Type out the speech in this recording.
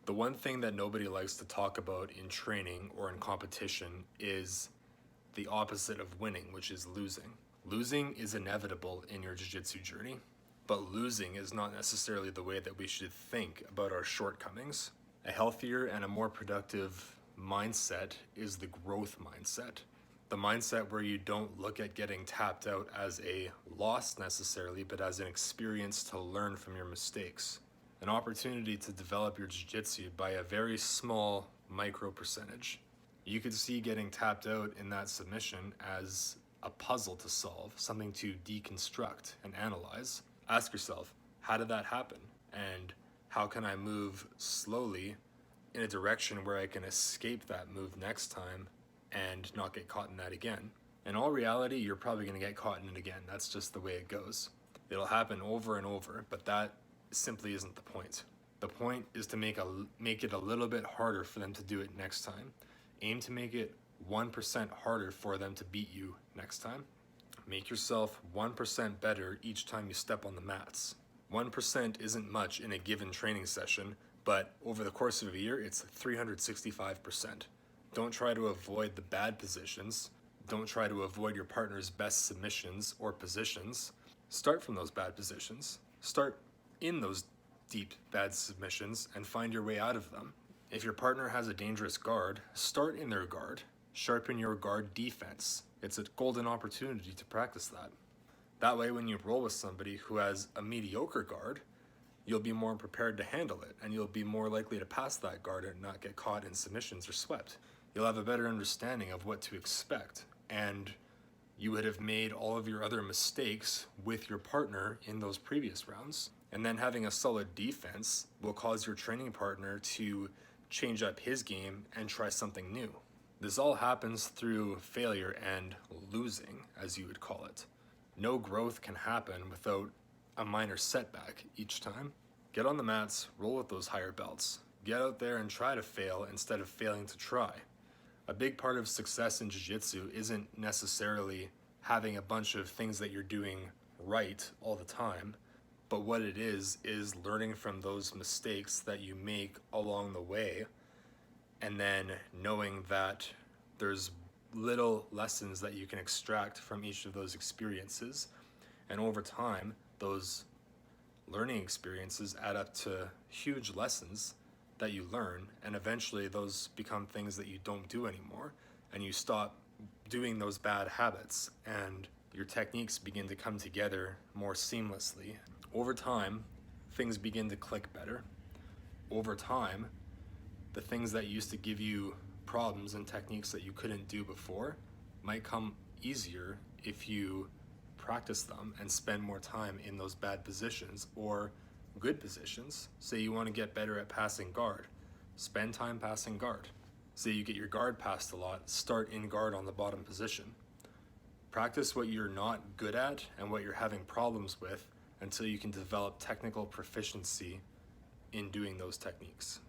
The one thing that nobody likes to talk about in training or in competition is the opposite of winning, which is losing. Losing is inevitable in your jiu-jitsu journey, but losing is not necessarily the way that we should think about our shortcomings. A healthier and a more productive mindset is the growth mindset. The mindset where you don't look at getting tapped out as a loss necessarily, but as an experience to learn from your mistakes. An opportunity to develop your jiu-jitsu by a very small micro percentage. You could see getting tapped out in that submission as a puzzle to solve, something to deconstruct and analyze. Ask yourself, how did that happen? And how can I move slowly in a direction where I can escape that move next time and not get caught in that again? In all reality, you're probably going to get caught in it again. That's just the way it goes. It'll happen over and over, but that simply isn't the point. The point is to make it a little bit harder for them to do it next time. Aim to make it 1% harder for them to beat you next time. Make yourself 1% better each time you step on the mats. 1% isn't much in a given training session, but over the course of a year, it's 365%. Don't try to avoid the bad positions. Don't try to avoid your partner's best submissions or positions. Start from those bad positions. Start in those deep, bad submissions and find your way out of them. If your partner has a dangerous guard, start in their guard. Sharpen your guard defense. It's a golden opportunity to practice that. That way, when you roll with somebody who has a mediocre guard, you'll be more prepared to handle it, and you'll be more likely to pass that guard and not get caught in submissions or swept. You'll have a better understanding of what to expect, and you would have made all of your other mistakes with your partner in those previous rounds. And then having a solid defense will cause your training partner to change up his game and try something new. This all happens through failure and losing, as you would call it. No growth can happen without a minor setback each time. Get on the mats, roll with those higher belts. Get out there and try to fail instead of failing to try. A big part of success in jiu-jitsu isn't necessarily having a bunch of things that you're doing right all the time, but what it is learning from those mistakes that you make along the way, and then knowing that there's little lessons that you can extract from each of those experiences. And over time, those learning experiences add up to huge lessons that you learn, and eventually those become things that you don't do anymore, and you stop doing those bad habits, and your techniques begin to come together more seamlessly. Over time, things begin to click better. Over time, the things that used to give you problems and techniques that you couldn't do before might come easier if you practice them and spend more time in those bad positions or good positions. Say you want to get better at passing guard, spend time passing guard. Say you get your guard passed a lot, start in guard on the bottom position. Practice what you're not good at and what you're having problems with until you can develop technical proficiency in doing those techniques.